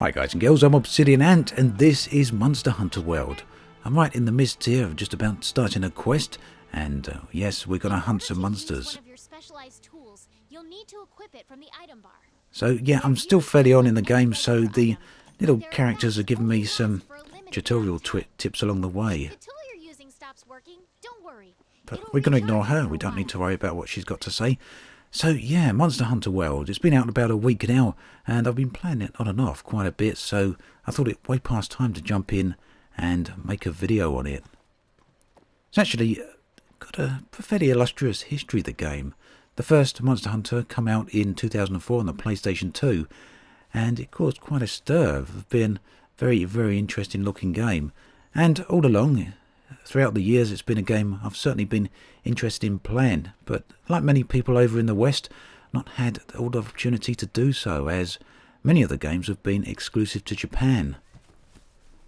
Hi guys and girls, I'm Obsidian Ant and this is Monster Hunter World. I'm right in the midst here of just about starting a quest and yes, we're going to hunt some monsters. So yeah, I'm still fairly on in the game, so the little characters are giving me some tutorial tips along the way. But we're going to ignore her, we don't need to worry about what she's got to say. So yeah, Monster Hunter World, it's been out about a week now, and I've been playing it on and off quite a bit, so I thought it way past time to jump in and make a video on it. It's actually got a fairly illustrious history, the game. The first Monster Hunter came out in 2004 on the PlayStation 2, and it caused quite a stir of being a very, very interesting looking game. And all along, throughout the years, it's been a game I've certainly been interested in playing, but like many people over in the West, not had all the opportunity to do so, as many of the games have been exclusive to Japan.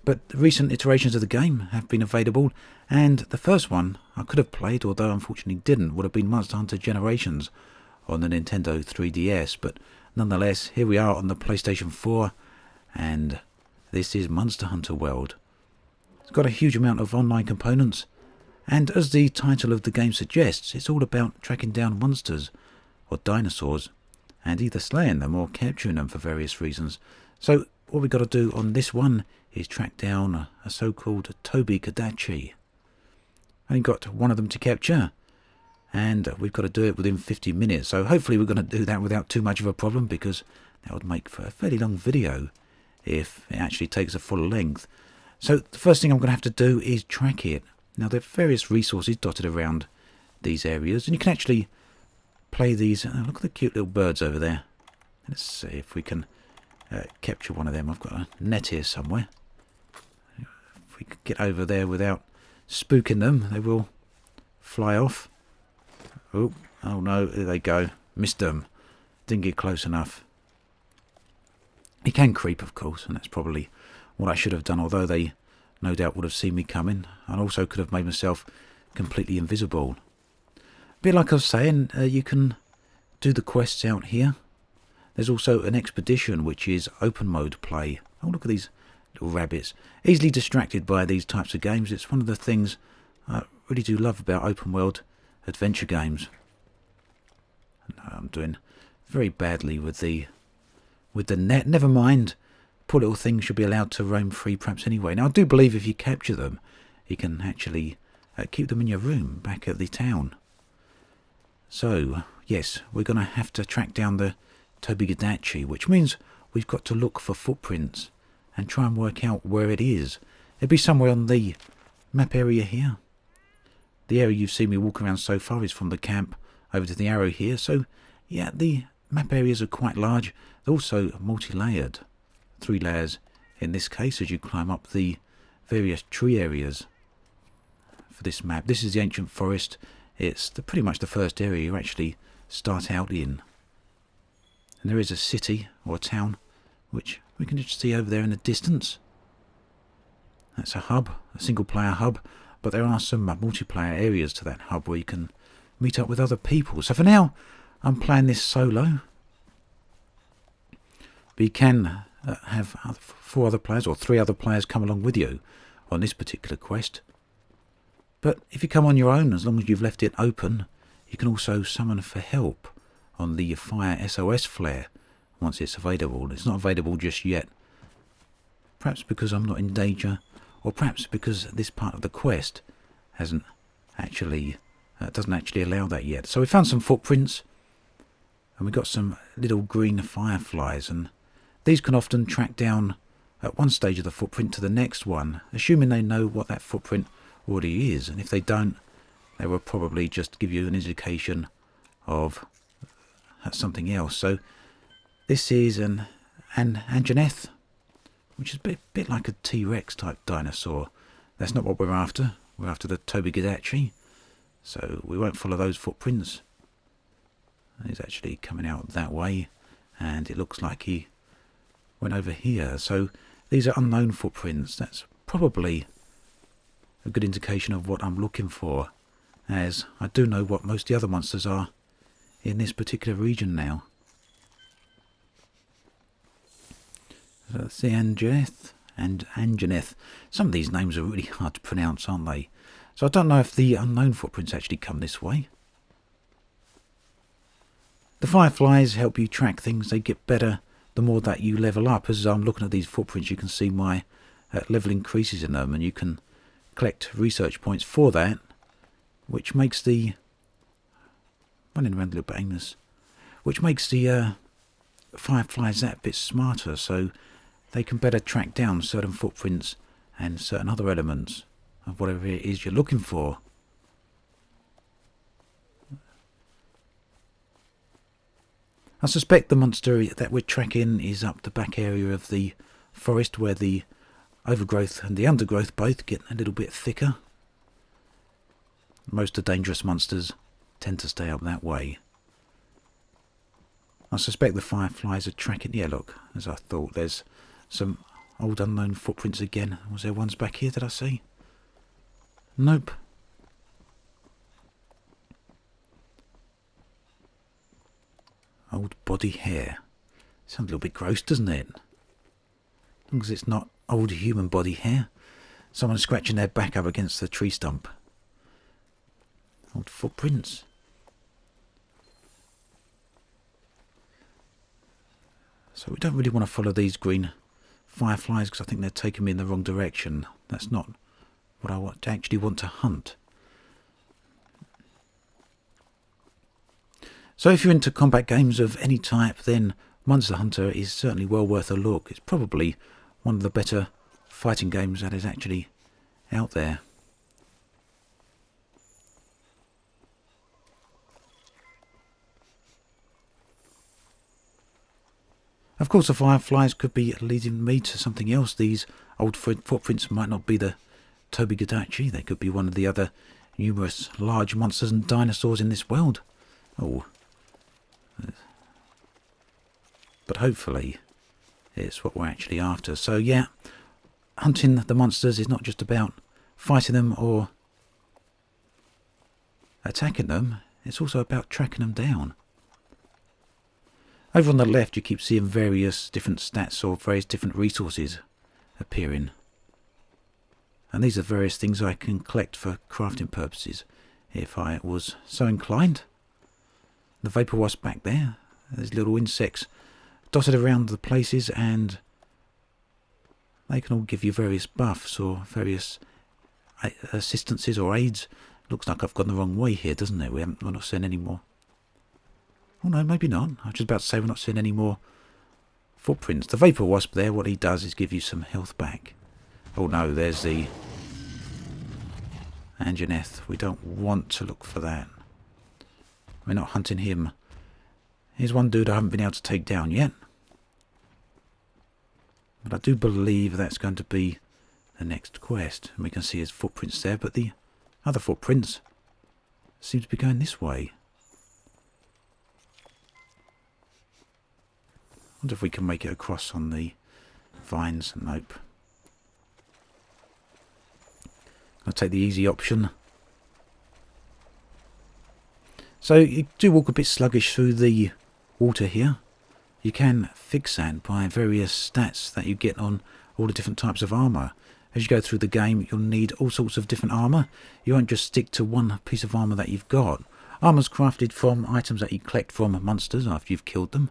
But the recent iterations of the game have been available, and the first one I could have played, although unfortunately didn't, would have been Monster Hunter Generations on the Nintendo 3DS, but nonetheless, here we are on the PlayStation 4, and this is Monster Hunter World. It's got a huge amount of online components, and as the title of the game suggests, it's all about tracking down monsters, or dinosaurs, and either slaying them or capturing them for various reasons. So what we've got to do on this one is track down a so-called Tobi Kadachi. Only got one of them to capture, and we've got to do it within 50 minutes, so hopefully we're going to do that without too much of a problem, because that would make for a fairly long video if it actually takes a full length. So the first thing I'm going to have to do is track it. Now there are various resources dotted around these areas, and you can actually play these. Look at the cute little birds over there. Let's see if we can capture one of them. I've got a net here somewhere. If we could get over there without spooking them, they will fly off. Oh no, there they go. Missed them. Didn't get close enough. He can creep, of course, and that's probably what I should have done, although they no doubt would have seen me coming, and also could have made myself completely invisible. A bit like I was saying, you can do the quests out here. There's also an expedition, which is open mode play. Oh, look at these little rabbits. Easily distracted by these types of games. It's one of the things I really do love about open world adventure games. I'm doing very badly with the net. Never mind. Poor little things should be allowed to roam free perhaps anyway. Now I do believe if you capture them, you can actually keep them in your room back at the town. So yes, we're going to have to track down the Tobi Kadachi, which means we've got to look for footprints and try and work out where it is. It'll be somewhere on the map area here. The area you've seen me walk around so far is from the camp over to the arrow here. So yeah, the map areas are quite large. They're also multi-layered. 3 layers in this case as you climb up the various tree areas for this map. This is the ancient forest. It's pretty much the first area you actually start out in. And there is a city or a town which we can just see over there in the distance. That's a hub, a single player hub, but there are some multiplayer areas to that hub where you can meet up with other people. So for now I'm playing this solo, but you can have 4 other players or 3 other players come along with you on this particular quest. But if you come on your own, as long as you've left it open, you can also summon for help on the Fire SOS flare once it's available. It's not available just yet, perhaps because I'm not in danger, or perhaps because this part of the quest hasn't actually doesn't actually allow that yet. So we found some footprints, and we got some little green fireflies, and these can often track down at one stage of the footprint to the next one, assuming they know what that footprint already is. And if they don't, they will probably just give you an indication of something else. So this is an Anjaneth, which is a bit like a T-Rex type dinosaur. That's not what we're after. We're after the Tobi Kadachi. So we won't follow those footprints. He's actually coming out that way, and it looks like he went over here. So these are unknown footprints. That's probably a good indication of what I'm looking for, as I do know what most of the other monsters are in this particular region now. That's the Angeneth and Angeneth. Some of these names are really hard to pronounce, aren't they? So I don't know if the unknown footprints actually come this way. The fireflies help you track things. They get better the more that you level up. As I'm looking at these footprints, you can see my level increases in them, and you can collect research points for that, which makes the running around a little bit aimless, which makes the fireflies that bit smarter, so they can better track down certain footprints and certain other elements of whatever it is you're looking for. I suspect the monster that we're tracking is up the back area of the forest, where the overgrowth and the undergrowth both get a little bit thicker. Most of the dangerous monsters tend to stay up that way. I suspect the fireflies are tracking... Yeah, look, as I thought, there's some old unknown footprints again. Was there ones back here, did I see? Nope. Old body hair. Sounds a little bit gross, doesn't it? As long as it's not old human body hair. Someone scratching their back up against the tree stump. Old footprints. So we don't really want to follow these green fireflies because I think they're taking me in the wrong direction. That's not what I actually want to hunt. So if you're into combat games of any type, then Monster Hunter is certainly well worth a look. It's probably one of the better fighting games that is actually out there. Of course, the fireflies could be leading me to something else. These old footprints might not be the Tobi Kadachi. They could be one of the other numerous large monsters and dinosaurs in this world. Oh. But hopefully it's what we're actually after. So yeah, hunting the monsters is not just about fighting them or attacking them. It's also about tracking them down. Over on the left you keep seeing various different stats or various different resources appearing. And these are various things I can collect for crafting purposes, if I was so inclined. The vapor wasp back there, there's little insects dotted around the places, and they can all give you various buffs or various assistances or aids. Looks like I've gone the wrong way here, doesn't it? We're not seeing any more. Oh no, maybe not. I was just about to say we're not seeing any more footprints. The vapor wasp there, what he does is give you some health back. Oh no, there's the Angeneth. We don't want to look for that. We're not hunting him. Here's one dude I haven't been able to take down yet. But I do believe that's going to be the next quest. And we can see his footprints there, but the other footprints seem to be going this way. I wonder if we can make it across on the vines. Nope. I'll take the easy option. So you do walk a bit sluggish through the water here. You can fix that by various stats that you get on all the different types of armour. As you go through the game, you'll need all sorts of different armour. You won't just stick to one piece of armour that you've got. Armour's crafted from items that you collect from monsters after you've killed them.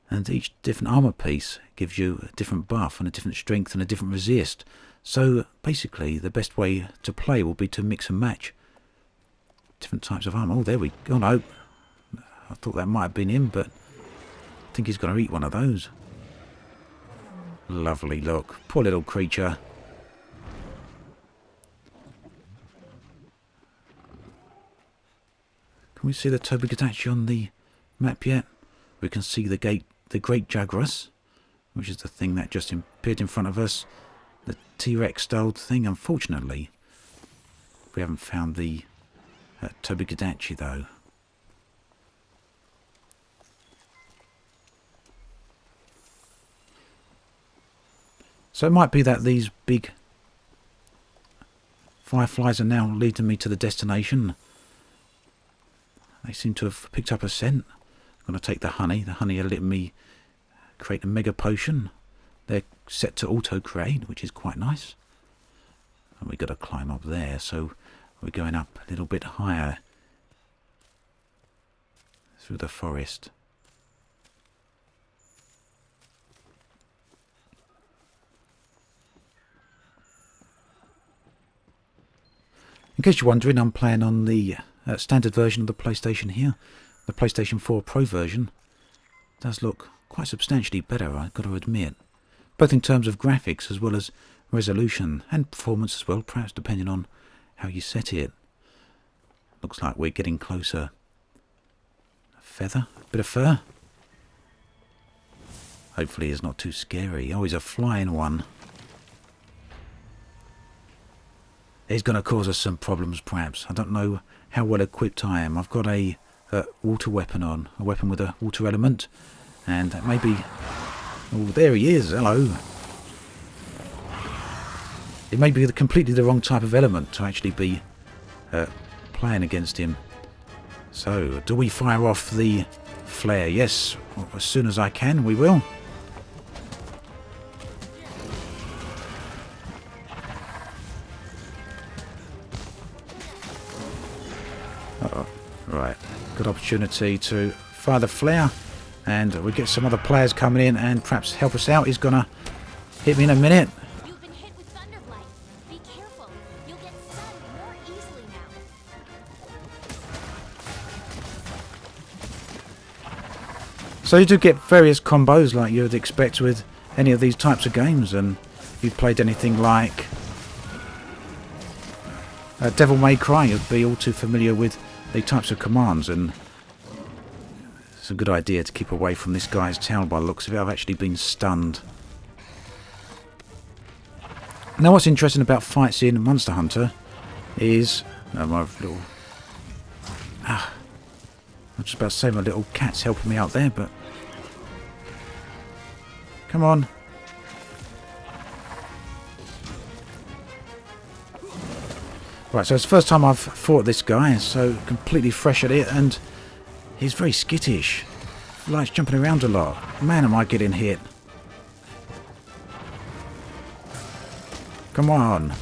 And each different armour piece gives you a different buff and a different strength and a different resist. So basically the best way to play will be to mix and match different types of armour. Oh, there we go. Oh no, I thought that might have been him, but I think he's going to eat one of those. Lovely look. Poor little creature. Can we see the Tobi Kadachi on the map yet? We can see the Great Jaguarus, which is the thing that just appeared in front of us. The T-Rex style thing. Unfortunately, we haven't found the Tobi Kadachi though. So it might be that these big fireflies are now leading me to the destination. They seem to have picked up a scent. I'm going to take the honey. The honey will let me create a mega potion. They're set to auto-create, which is quite nice. And we've got to climb up there, so we're going up a little bit higher through the forest. In case you're wondering, I'm playing on the standard version of the PlayStation here. The PlayStation 4 Pro version does look quite substantially better, I've got to admit. Both in terms of graphics as well as resolution and performance as well, perhaps depending on how you set it. Looks like we're getting closer. A feather, a bit of fur. Hopefully it's not too scary. Oh, he's a flying one. He's going to cause us some problems, perhaps. I don't know how well equipped I am. I've got a water weapon on, a weapon with a water element, and that may be... Oh, there he is. Hello. It may be completely the wrong type of element to actually be playing against him. So, do we fire off the flare? Yes, as soon as I can, we will. Right, good opportunity to fire the flare, and we get some other players coming in and perhaps help us out. He's gonna hit me in a minute. You've been hit with thunderblight. Be careful. You'll get stunned more easily now. So you do get various combos like you would expect with any of these types of games, and if you've played anything like Devil May Cry, you'd be all too familiar with the types of commands, and it's a good idea to keep away from this guy's town by the looks of it. I've actually been stunned. Now what's interesting about fights in Monster Hunter is... my little... I was just about to say my little cat's helping me out there, but... Come on. Right, so it's the first time I've fought this guy, so completely fresh at it, and he's very skittish. Likes jumping around a lot. Man, am I getting hit. Come on.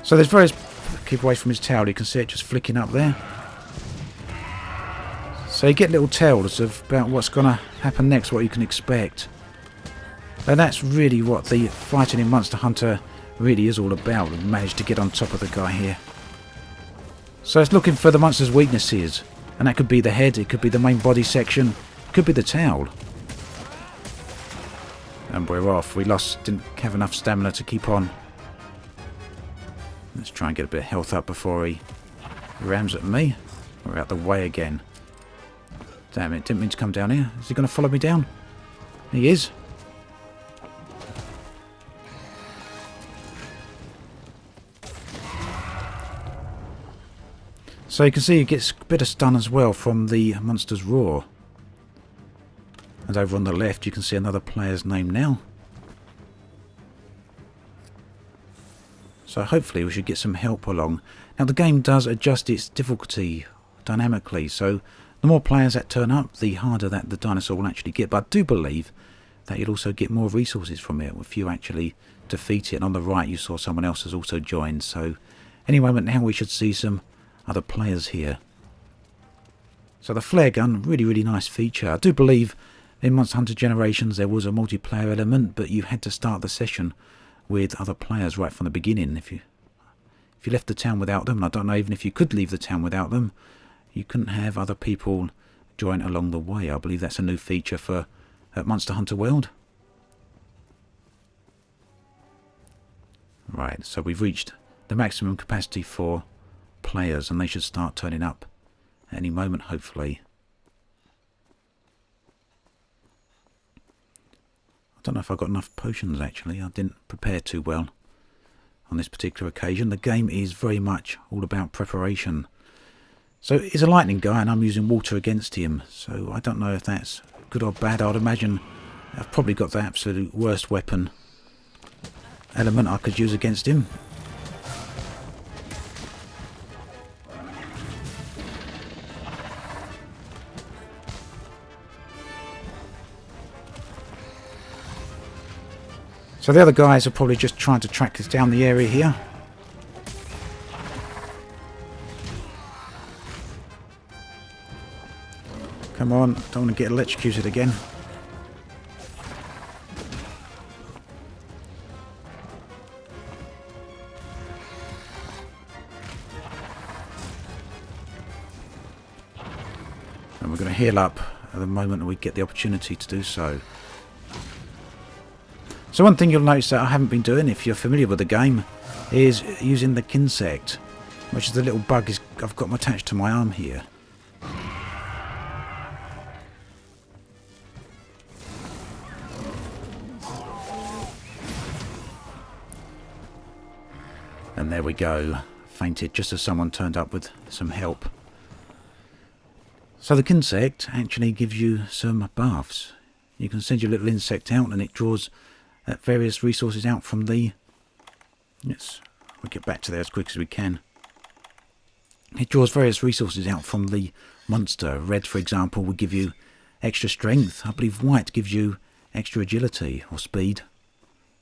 So there's various... Keep away from his tail, you can see it just flicking up there. So you get little tells about what's going to happen next, what you can expect. And that's really what the fighting in Monster Hunter really is all about. We've managed to get on top of the guy here. So it's looking for the monster's weaknesses. And that could be the head, it could be the main body section, it could be the tail. And we're off. We didn't have enough stamina to keep on. Let's try and get a bit of health up before he rams at me. We're out the way again. Damn it, didn't mean to come down here. Is he going to follow me down? He is. So you can see he gets a bit of stun as well from the monster's roar. And over on the left you can see another player's name now. So hopefully we should get some help along. Now the game does adjust its difficulty dynamically, so the more players that turn up, the harder that the dinosaur will actually get. But I do believe that you'll also get more resources from it if you actually defeat it. And on the right you saw someone else has also joined, so any moment now we should see some other players here. So the flare gun, really nice feature. I do believe in Monster Hunter Generations there was a multiplayer element, but you had to start the session with other players right from the beginning. If you left the town without them, and I don't know even if you could leave the town without them, you couldn't have other people join along the way. I believe that's a new feature for Monster Hunter World. Right, so we've reached the maximum capacity for players, and they should start turning up at any moment, hopefully. I don't know if I've got enough potions actually. I didn't prepare too well on this particular occasion. The game is very much all about preparation. So he's a lightning guy and I'm using water against him, so I don't know if that's good or bad, I'd imagine I've probably got the absolute worst weapon element I could use against him. So the other guys are probably just trying to track us down the area here. Come on, don't want to get electrocuted again. And we're going to heal up at the moment that we get the opportunity to do so. So one thing you'll notice that I haven't been doing, if you're familiar with the game, is using the insect, which is the little bug I've got attached to my arm here. And there we go, fainted just as someone turned up with some help. So the insect actually gives you some buffs. You can send your little insect out and it draws various resources out from the... Yes, we'll get back to there as quick as we can. It draws various resources out from the monster. Red, for example, will give you extra strength. I believe white gives you extra agility or speed,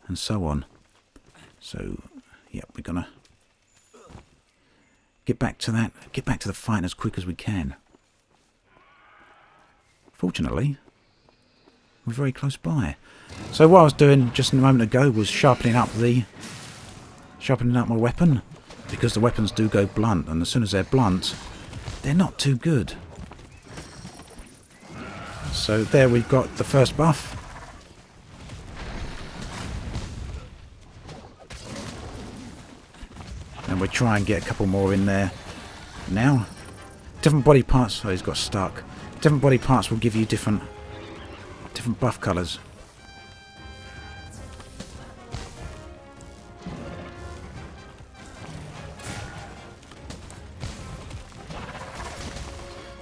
and so on. So, yeah, we're gonna get back to that. Get back to the fight as quick as we can. Fortunately, we're very close by. So what I was doing just a moment ago was sharpening up my weapon, because the weapons do go blunt, and as soon as they're blunt, they're not too good. So there we've got the first buff. And we'll try and get a couple more in there now. Different body parts. Oh, he's got stuck. Different body parts will give you different buff colours.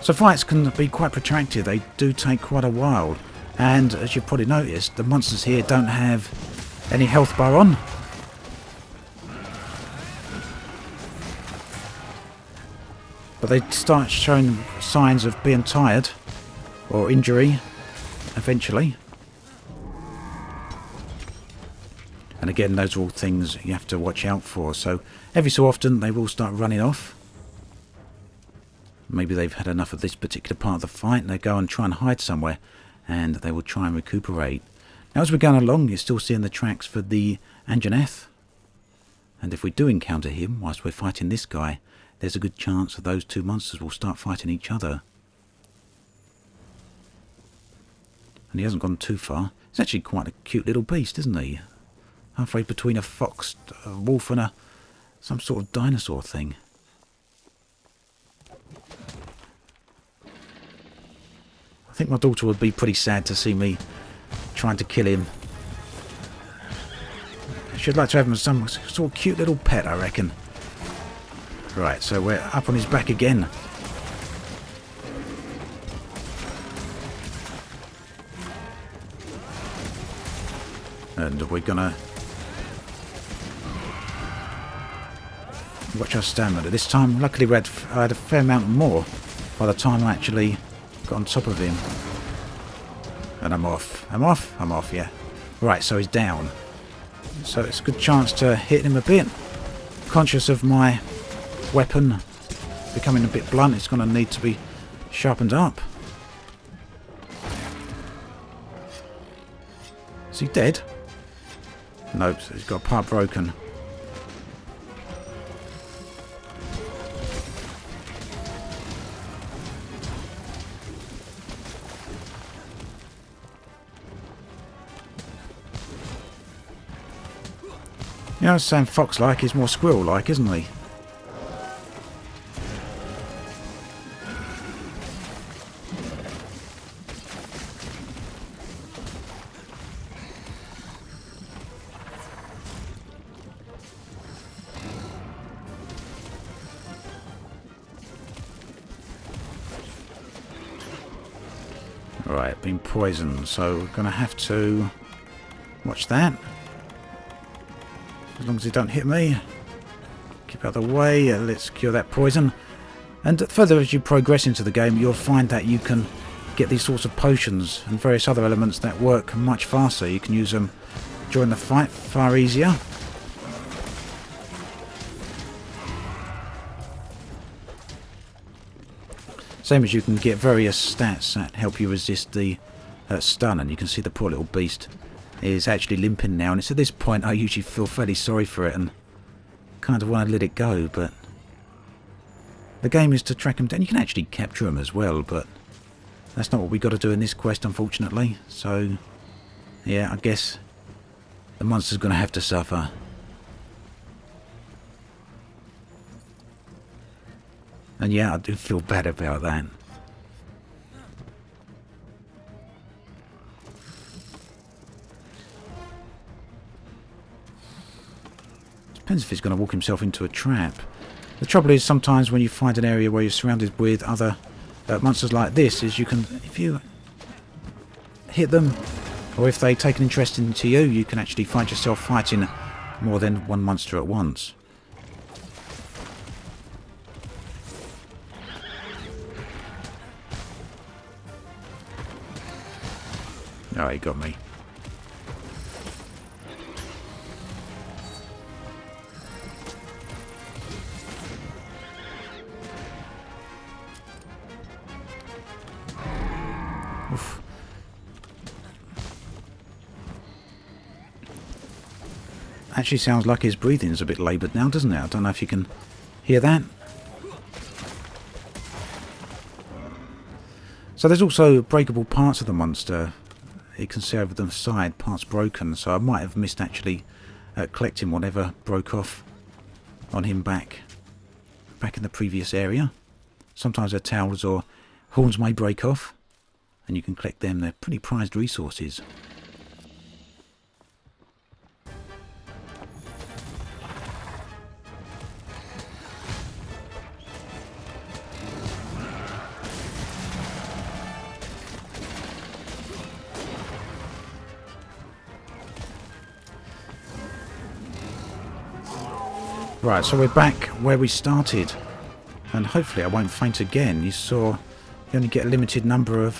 So fights can be quite protracted. They do take quite a while, and as you've probably noticed, the monsters here don't have any health bar on. But they start showing signs of being tired or injury eventually. And again, those are all things you have to watch out for. So every so often they will start running off. Maybe they've had enough of this particular part of the fight and they go and try and hide somewhere, and they will try and recuperate. Now as we're going along, you're still seeing the tracks for the Anjaneth. And if we do encounter him whilst we're fighting this guy, there's a good chance that those two monsters will start fighting each other. And he hasn't gone too far. He's actually quite a cute little beast, isn't he? Halfway between a fox, a wolf and some sort of dinosaur thing. I think my daughter would be pretty sad to see me trying to kill him. She'd like to have him as some sort of cute little pet, I reckon. Right, so we're up on his back again. And we're gonna watch our stamina. This time, luckily, I had a fair amount more by the time I actually got on top of him. And I'm off. I'm off, yeah. Right, so he's down. So it's a good chance to hit him a bit. Conscious of my weapon becoming a bit blunt, it's going to need to be sharpened up. Is he dead? Nope, he's got a part broken. You know, saying fox-like is more squirrel-like, isn't he? Right, been poisoned, so we're going to have to watch that. As long as it don't hit me. Keep out of the way. Let's cure that poison. And further as you progress into the game, you'll find that you can get these sorts of potions and various other elements that work much faster. You can use them during the fight far easier. Same as you can get various stats that help you resist the stun, and you can see the poor little beast is actually limping now, and it's at this point I usually feel fairly sorry for it and kind of want to let it go, but the game is to track him down. You can actually capture him as well, but that's not what we got to do in this quest, unfortunately. So yeah, I guess the monster's going to have to suffer. And yeah, I do feel bad about that. Depends if he's going to walk himself into a trap. The trouble is sometimes when you find an area where you're surrounded with other monsters like this, is you can, if you hit them, or if they take an interest into you, you can actually find yourself fighting more than one monster at once. Oh, he got me. Oof. Actually sounds like his breathing's a bit laboured now, doesn't it? I don't know if you can hear that. So there's also breakable parts of the monster. You can see over the side parts broken, so I might have missed actually collecting whatever broke off on him back in the previous area. Sometimes their tails or horns may break off, and you can collect them. They're pretty prized resources. Right, so we're back where we started, and hopefully I won't faint again. You saw you only get a limited number of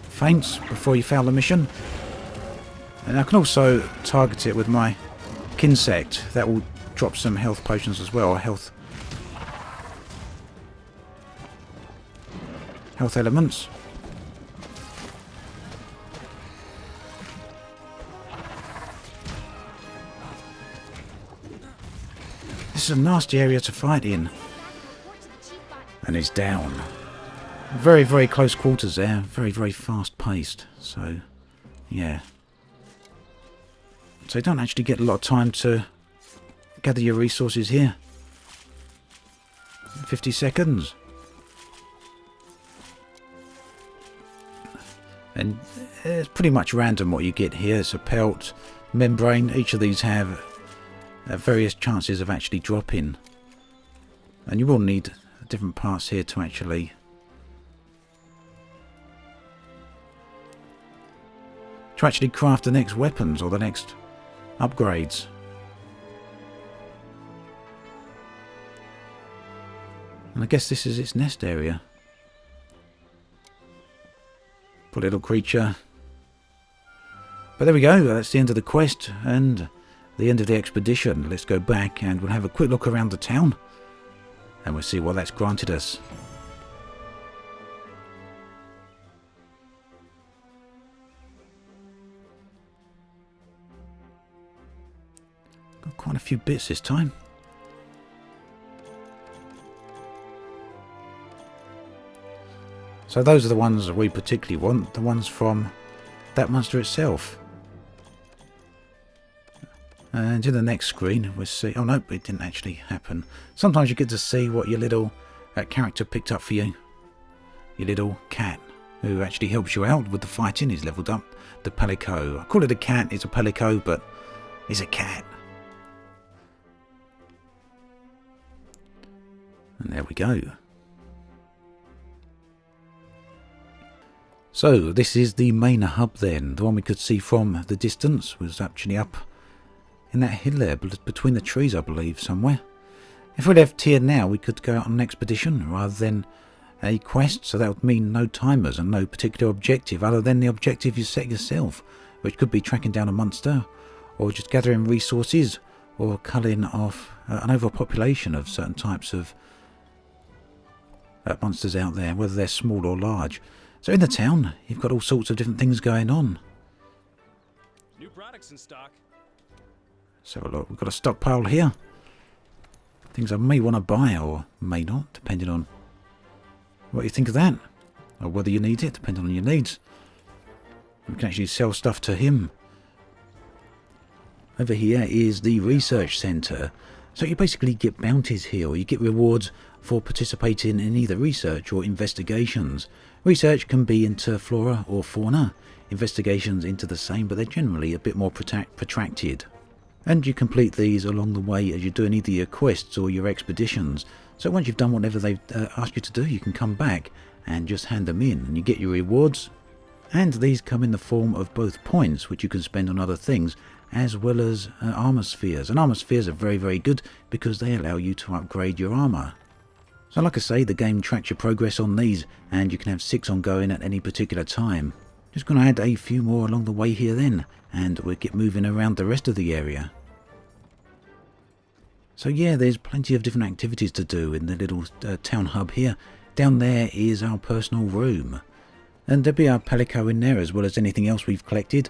faints before you fail the mission, and I can also target it with my Kinsect. That will drop some health potions as well, or health elements. This is a nasty area to fight in. And he's down. Very, very close quarters there. Very, very fast paced. So, yeah. So you don't actually get a lot of time to gather your resources here. 50 seconds. And it's pretty much random what you get here. It's a pelt, membrane. Each of these have various chances of actually dropping, and you will need different parts here to actually craft the next weapons or the next upgrades. And I guess this is its nest area. Poor little creature. But there we go, that's the end of the quest and the end of the expedition. Let's go back and we'll have a quick look around the town and we'll see what that's granted us. Got quite a few bits this time. So those are the ones that we particularly want, the ones from that monster itself. And in the next screen we'll see... Oh no, it didn't actually happen. Sometimes you get to see what your little character picked up for you. Your little cat, who actually helps you out with the fighting. He's leveled up. The Palico. I call it a cat, it's a Palico, but it's a cat. And there we go. So this is the main hub then. The one we could see from the distance was actually up in that hill there, between the trees I believe, somewhere. If we left here now, we could go out on an expedition rather than a quest, so that would mean no timers and no particular objective other than the objective you set yourself, which could be tracking down a monster, or just gathering resources, or culling off an overpopulation of certain types of monsters out there, whether they're small or large. So in the town, you've got all sorts of different things going on. New products in stock. So look, we've got a stockpile here. Things I may want to buy or may not, depending on what you think of that, or whether you need it, depending on your needs. We can actually sell stuff to him. Over here is the research centre. So you basically get bounties here, or you get rewards for participating in either research or investigations. Research can be into flora or fauna, investigations into the same, but they're generally a bit more protracted. And you complete these along the way as you're doing either your quests or your expeditions. So once you've done whatever they've asked you to do, you can come back and just hand them in, and you get your rewards. And these come in the form of both points, which you can spend on other things, as well as armor spheres. And armor spheres are very, very good because they allow you to upgrade your armor. So like I say, the game tracks your progress on these, and you can have 6 ongoing at any particular time. Just going to add a few more along the way here then, and we'll get moving around the rest of the area. So yeah, there's plenty of different activities to do in the little town hub here. Down there is our personal room, and there'll be our palico in there as well as anything else we've collected.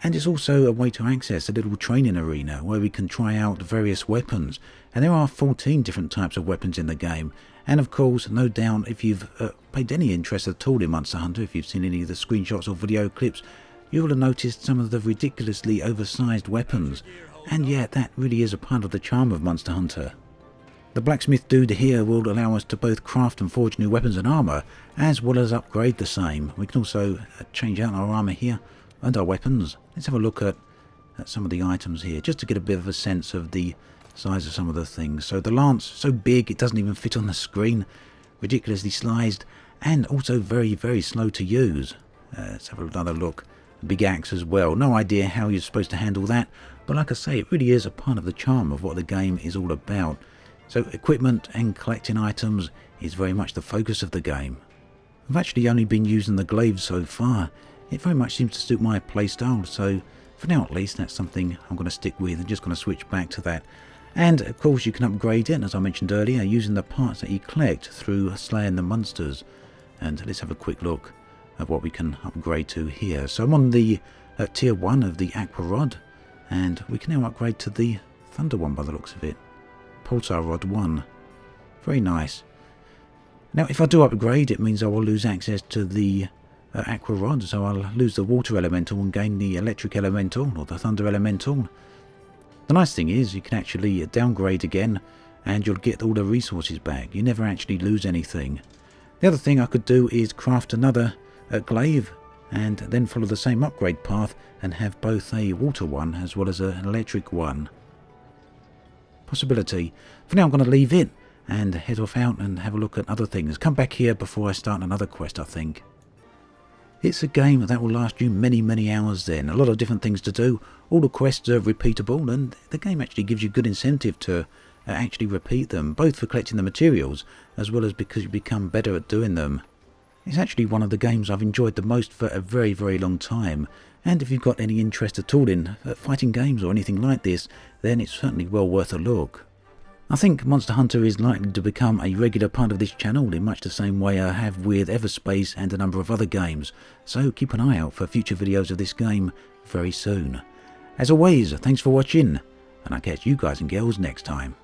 And it's also a way to access a little training arena where we can try out various weapons. And there are 14 different types of weapons in the game. And of course, no doubt, if you've paid any interest at all in Monster Hunter, if you've seen any of the screenshots or video clips, you will have noticed some of the ridiculously oversized weapons. And yet, that really is a part of the charm of Monster Hunter. The blacksmith dude here will allow us to both craft and forge new weapons and armour, as well as upgrade the same. We can also change out our armour here and our weapons. Let's have a look at some of the items here, just to get a bit of a sense of the size of some of the things. So the lance, so big it doesn't even fit on the screen, ridiculously sized, and also very, very slow to use. Let's have another look. A big axe as well. No idea how you're supposed to handle that, but like I say, it really is a part of the charm of what the game is all about. So equipment and collecting items is very much the focus of the game. I've actually only been using the glaive so far. It very much seems to suit my playstyle, so for now at least that's something I'm going to stick with and just going to switch back to that. And of course you can upgrade it, as I mentioned earlier, using the parts that you collect through slaying the monsters. And let's have a quick look at what we can upgrade to here. So I'm on the tier 1 of the Aqua Rod, and we can now upgrade to the Thunder one by the looks of it. Pulsar Rod 1. Very nice. Now if I do upgrade, it means I will lose access to the Aqua Rod, so I'll lose the Water Elemental and gain the Electric Elemental, or the Thunder Elemental. The nice thing is you can actually downgrade again, and you'll get all the resources back. You never actually lose anything. The other thing I could do is craft another glaive, and then follow the same upgrade path, and have both a water one as well as an electric one. Possibility. For now I'm going to leave it and head off out and have a look at other things. Come back here before I start another quest, I think. It's a game that will last you many, many hours then. A lot of different things to do. All the quests are repeatable, and the game actually gives you good incentive to actually repeat them, both for collecting the materials as well as because you become better at doing them. It's actually one of the games I've enjoyed the most for a very, very long time. And if you've got any interest at all in fighting games or anything like this, then it's certainly well worth a look. I think Monster Hunter is likely to become a regular part of this channel in much the same way I have with Everspace and a number of other games, so keep an eye out for future videos of this game very soon. As always, thanks for watching, and I'll catch you guys and girls next time.